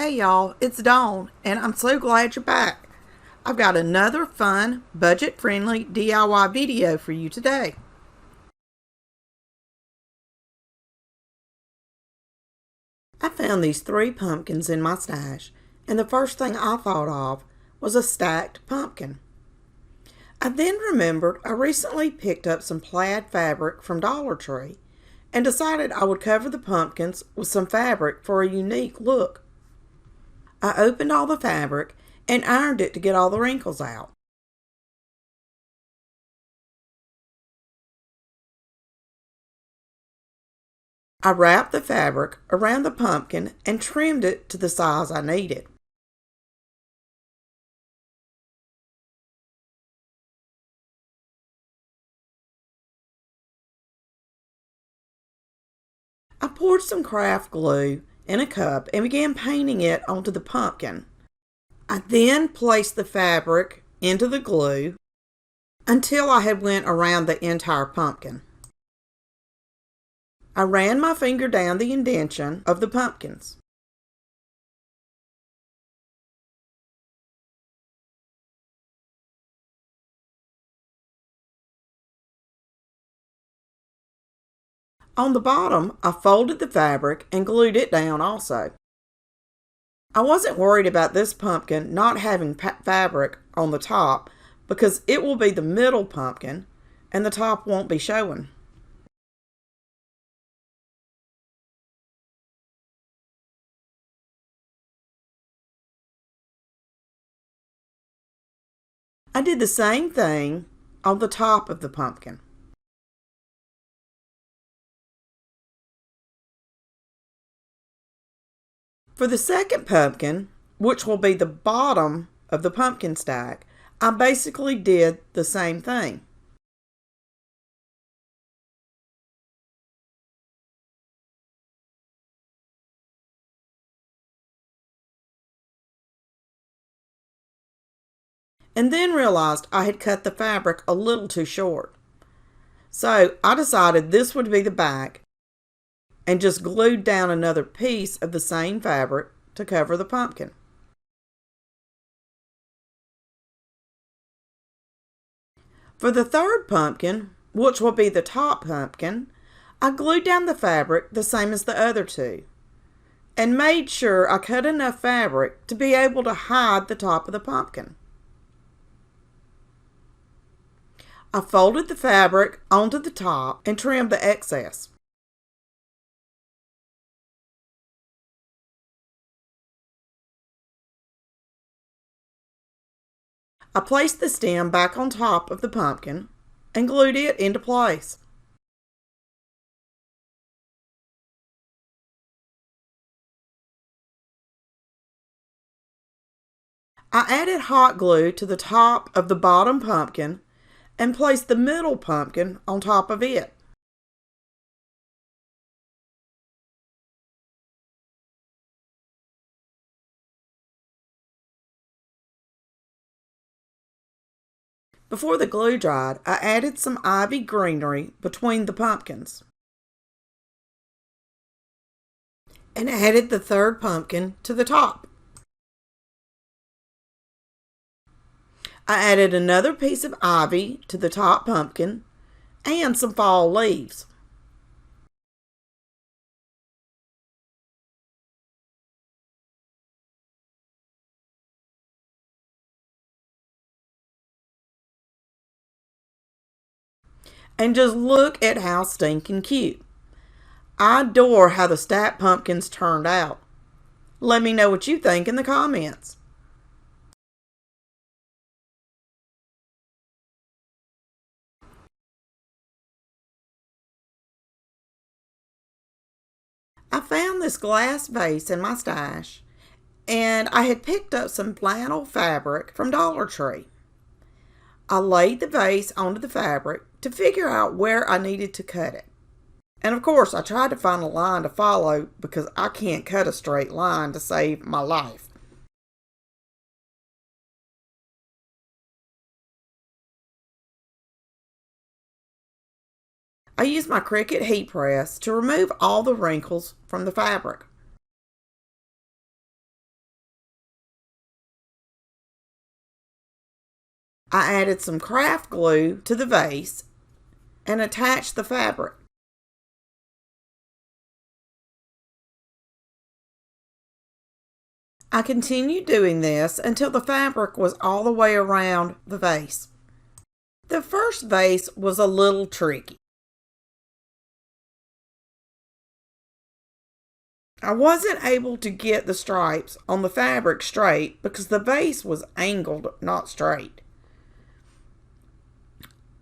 Hey y'all, it's Dawn, and I'm so glad you're back. I've got another fun, budget-friendly DIY video for you today. I found these 3 pumpkins in my stash, and the first thing I thought of was a stacked pumpkin. I then remembered I recently picked up some plaid fabric from Dollar Tree and decided I would cover the pumpkins with some fabric for a unique look. I opened all the fabric and ironed it to get all the wrinkles out. I wrapped the fabric around the pumpkin and trimmed it to the size I needed. I poured some craft glue in a cup and began painting it onto the pumpkin. I then placed the fabric into the glue until I had went around the entire pumpkin. I ran my finger down the indentation of the pumpkins. On the bottom, I folded the fabric and glued it down also. I wasn't worried about this pumpkin not having fabric on the top because it will be the middle pumpkin and the top won't be showing. I did the same thing on the top of the pumpkin. For the second pumpkin, which will be the bottom of the pumpkin stack, I basically did the same thing. And then realized I had cut the fabric a little too short. So I decided this would be the back and just glued down another piece of the same fabric to cover the pumpkin. For the third pumpkin, which will be the top pumpkin, I glued down the fabric the same as the other two and made sure I cut enough fabric to be able to hide the top of the pumpkin. I folded the fabric onto the top and trimmed the excess. I placed the stem back on top of the pumpkin and glued it into place. I added hot glue to the top of the bottom pumpkin and placed the middle pumpkin on top of it. Before the glue dried, I added some ivy greenery between the pumpkins and added the third pumpkin to the top. I added another piece of ivy to the top pumpkin and some fall leaves. And just look at how stinking cute. I adore how the stacked pumpkins turned out. Let me know what you think in the comments. I found this glass vase in my stash, and I had picked up some flannel fabric from Dollar Tree. I laid the vase onto the fabric to figure out where I needed to cut it. And of course, I tried to find a line to follow because I can't cut a straight line to save my life. I used my Cricut heat press to remove all the wrinkles from the fabric. I added some craft glue to the vase and attached the fabric. I continued doing this until the fabric was all the way around the vase. The first vase was a little tricky. I wasn't able to get the stripes on the fabric straight because the vase was angled, not straight.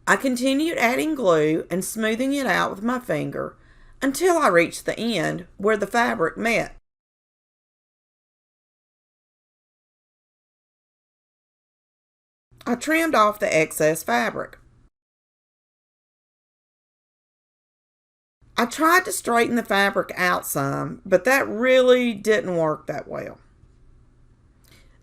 I continued adding glue and smoothing it out with my finger until I reached the end where the fabric met. I trimmed off the excess fabric. I tried to straighten the fabric out some, but that really didn't work that well.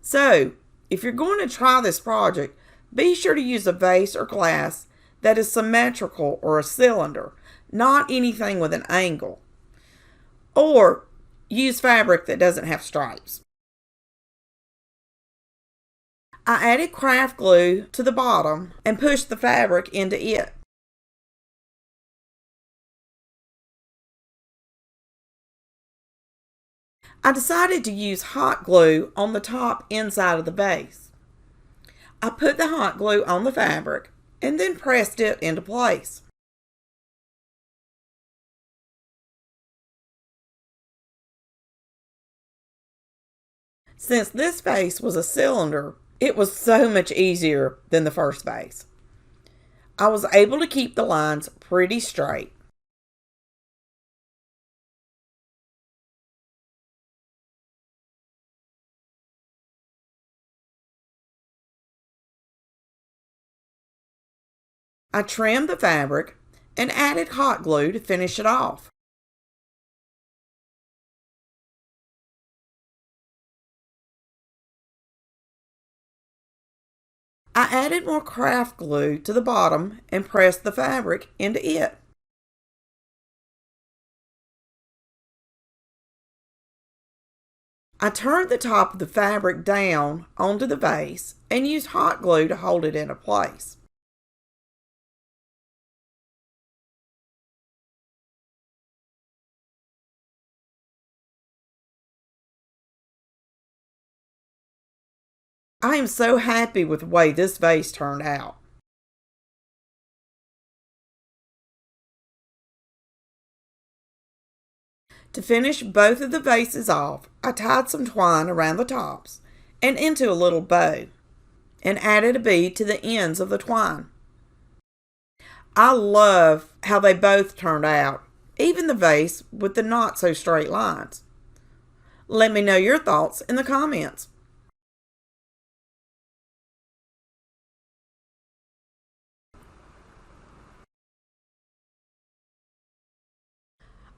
So, if you're going to try this project, be sure to use a vase or glass that is symmetrical or a cylinder, not anything with an angle. Or use fabric that doesn't have stripes. I added craft glue to the bottom and pushed the fabric into it. I decided to use hot glue on the top inside of the vase. I put the hot glue on the fabric and then pressed it into place. Since this vase was a cylinder, it was so much easier than the first vase. I was able to keep the lines pretty straight. I trimmed the fabric and added hot glue to finish it off. I added more craft glue to the bottom and pressed the fabric into it. I turned the top of the fabric down onto the vase and used hot glue to hold it into place. I am so happy with the way this vase turned out. To finish both of the vases off, I tied some twine around the tops and into a little bow and added a bead to the ends of the twine. I love how they both turned out, even the vase with the not so straight lines. Let me know your thoughts in the comments.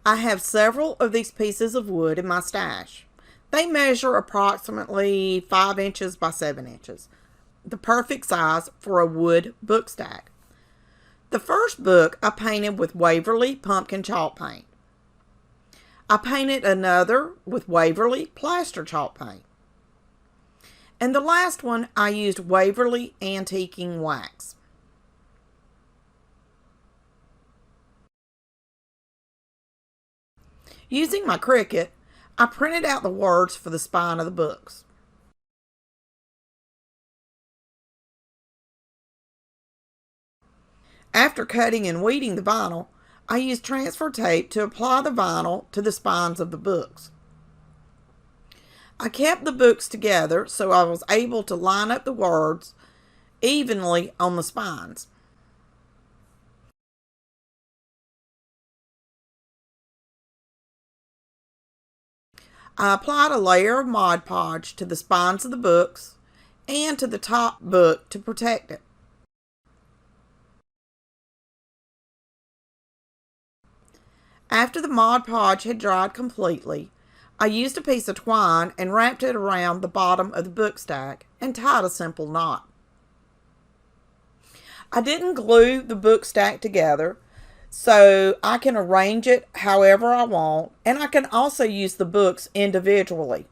I have several of these pieces of wood in my stash. They measure approximately 5 inches by 7 inches, the perfect size for a wood book stack. The first book I painted with Waverly pumpkin chalk paint. I painted another with Waverly plaster chalk paint. And the last one I used Waverly antiquing wax. Using my Cricut, I printed out the words for the spine of the books. After cutting and weeding the vinyl, I used transfer tape to apply the vinyl to the spines of the books. I kept the books together so I was able to line up the words evenly on the spines. I applied a layer of Mod Podge to the spines of the books and to the top book to protect it. After the Mod Podge had dried completely, I used a piece of twine and wrapped it around the bottom of the book stack and tied a simple knot. I didn't glue the book stack together, so I can arrange it however I want, and I can also use the books individually.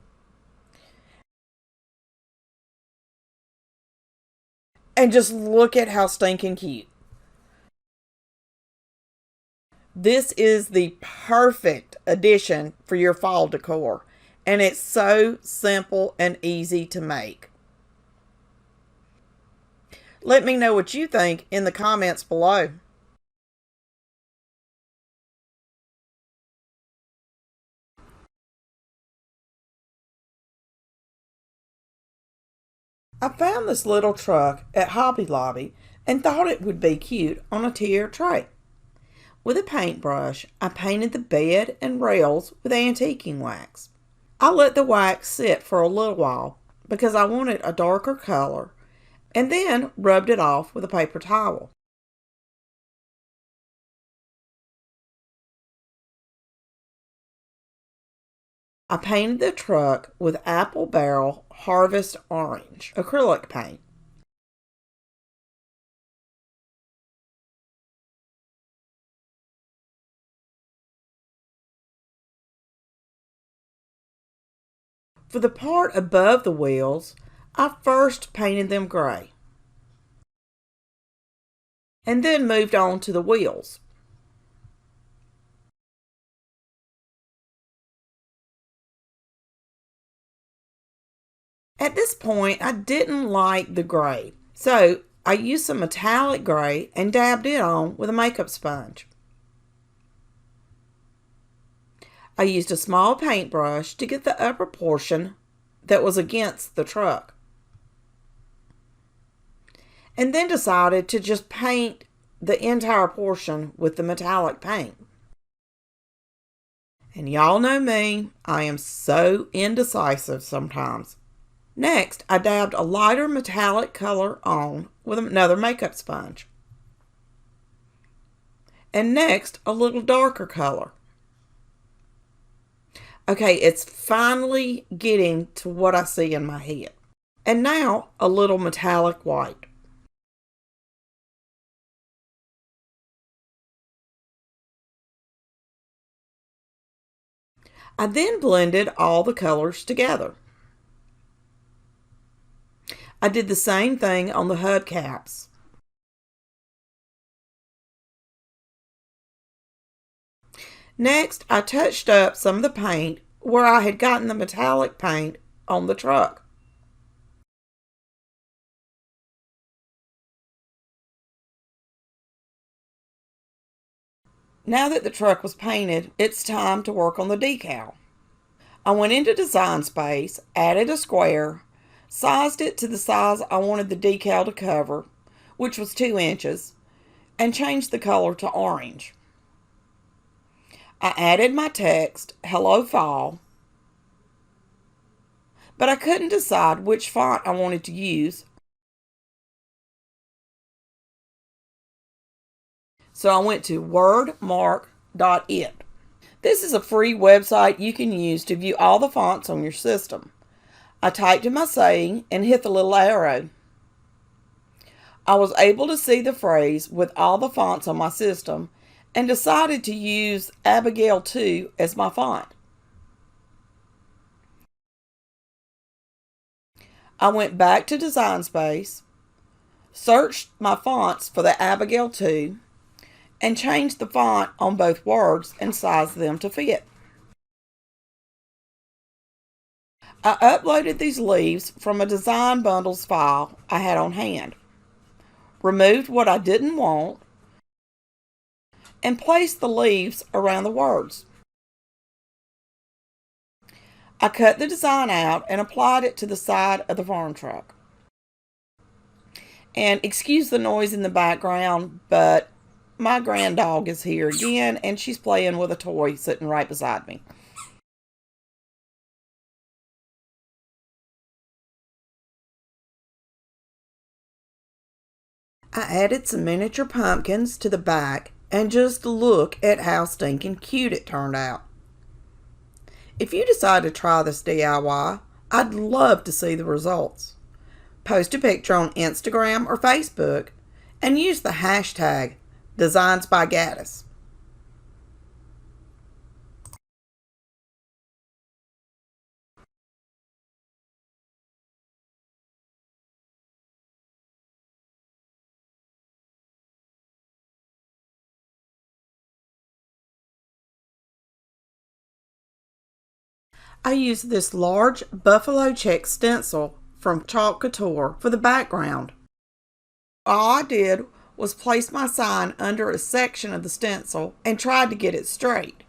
And just look at how stinking cute. This is the perfect addition for your fall decor. And it's so simple and easy to make. Let me know what you think in the comments below. I found this little truck at Hobby Lobby and thought it would be cute on a tier tray. With a paintbrush, I painted the bed and rails with antiquing wax. I let the wax sit for a little while because I wanted a darker color, and then rubbed it off with a paper towel. I painted the truck with Apple Barrel Harvest Orange acrylic paint. For the part above the wheels, I first painted them gray, and then moved on to the wheels. At this point, I didn't like the gray, so I used some metallic gray and dabbed it on with a makeup sponge. I used a small paintbrush to get the upper portion that was against the truck, and then decided to just paint the entire portion with the metallic paint. And y'all know me, I am so indecisive sometimes. Next, I dabbed a lighter metallic color on with another makeup sponge. And next, a little darker color. Okay, it's finally getting to what I see in my head. And now, a little metallic white. I then blended all the colors together. I did the same thing on the hubcaps. Next, I touched up some of the paint where I had gotten the metallic paint on the truck. Now that the truck was painted, it's time to work on the decal. I went into Design Space, added a square, sized it to the size I wanted the decal to cover, which was 2 inches, and changed the color to orange. I added my text, Hello Fall, but I couldn't decide which font I wanted to use, so I went to wordmark.it. This is a free website you can use to view all the fonts on your system. I typed in my saying and hit the little arrow. I was able to see the phrase with all the fonts on my system and decided to use Abigail 2 as my font. I went back to Design Space, searched my fonts for the Abigail 2, and changed the font on both words and sized them to fit. I uploaded these leaves from a Design Bundles file I had on hand, removed what I didn't want, and placed the leaves around the words. I cut the design out and applied it to the side of the farm truck. And excuse the noise in the background, but my grand dog is here again and she's playing with a toy sitting right beside me. I added some miniature pumpkins to the back and just look at how stinking cute it turned out. If you decide to try this DIY, I'd love to see the results. Post a picture on Instagram or Facebook and use the hashtag Designs by Gaddis. I used this large buffalo check stencil from Chalkboard for the background. All I did was place my sign under a section of the stencil and tried to get it straight.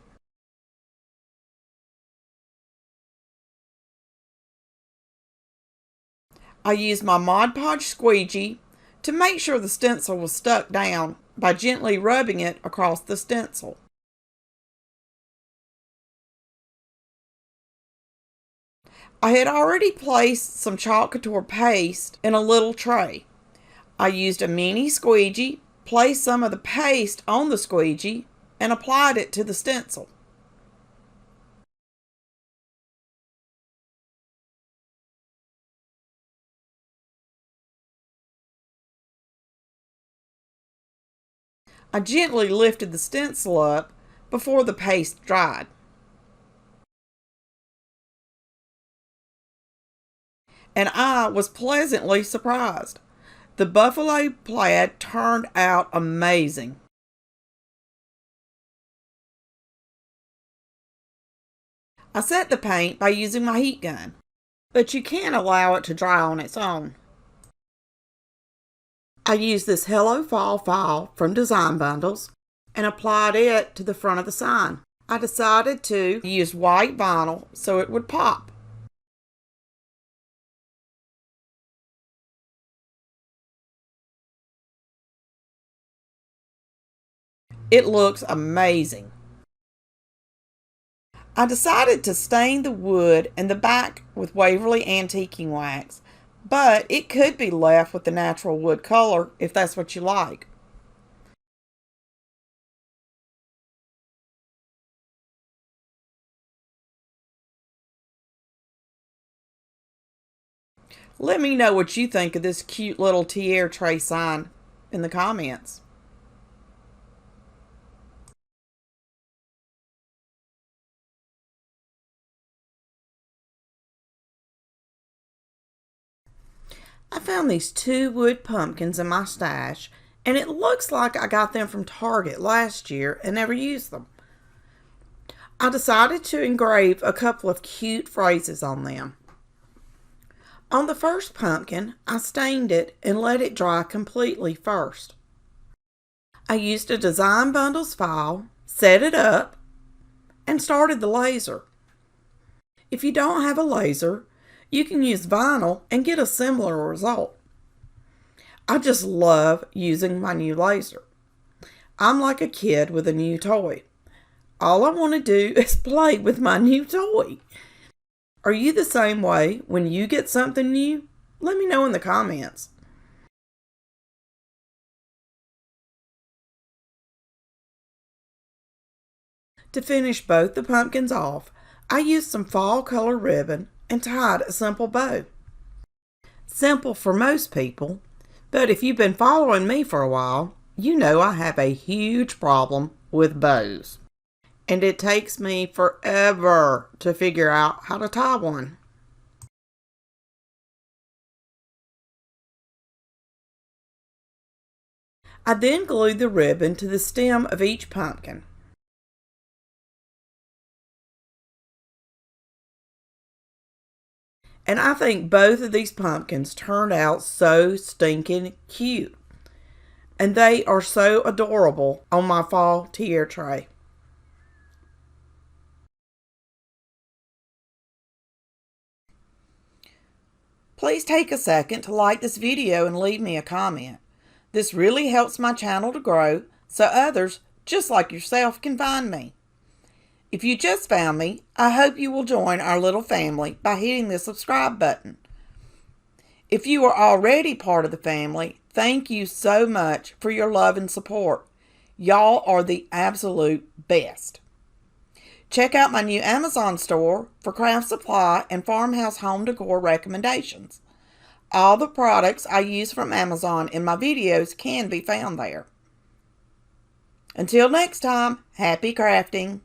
I used my Mod Podge squeegee to make sure the stencil was stuck down by gently rubbing it across the stencil. I had already placed some Chalkboard paste in a little tray. I used a mini squeegee, placed some of the paste on the squeegee, and applied it to the stencil. I gently lifted the stencil up before the paste dried. And I was pleasantly surprised. The buffalo plaid turned out amazing. I set the paint by using my heat gun, but you can allow it to dry on its own. I used this Hello Fall file from Design Bundles and applied it to the front of the sign. I decided to use white vinyl so it would pop. It looks amazing. I decided to stain the wood and the back with Waverly Antiquing Wax, but it could be left with the natural wood color if that's what you like. Let me know what you think of this cute little tiara tray sign in the comments. I found these 2 wood pumpkins in my stash, and it looks like I got them from Target last year and never used them. I decided to engrave a couple of cute phrases on them. On the first pumpkin, I stained it and let it dry completely first. I used a Design Bundles file, set it up, and started the laser. If you don't have a laser, you can use vinyl and get a similar result. I just love using my new laser. I'm like a kid with a new toy. All I want to do is play with my new toy. Are you the same way when you get something new? Let me know in the comments. To finish both the pumpkins off, I used some fall color ribbon and tied a simple bow. Simple for most people, but if you've been following me for a while, you know I have a huge problem with bows. And it takes me forever to figure out how to tie one. I then glued the ribbon to the stem of each pumpkin. And I think both of these pumpkins turned out so stinking cute. And they are so adorable on my fall tiara tray. Please take a second to like this video and leave me a comment. This really helps my channel to grow so others just like yourself can find me. If you just found me, I hope you will join our little family by hitting the subscribe button. If you are already part of the family, thank you so much for your love and support. Y'all are the absolute best. Check out my new Amazon store for craft supply and farmhouse home decor recommendations. All the products I use from Amazon in my videos can be found there. Until next time, happy crafting!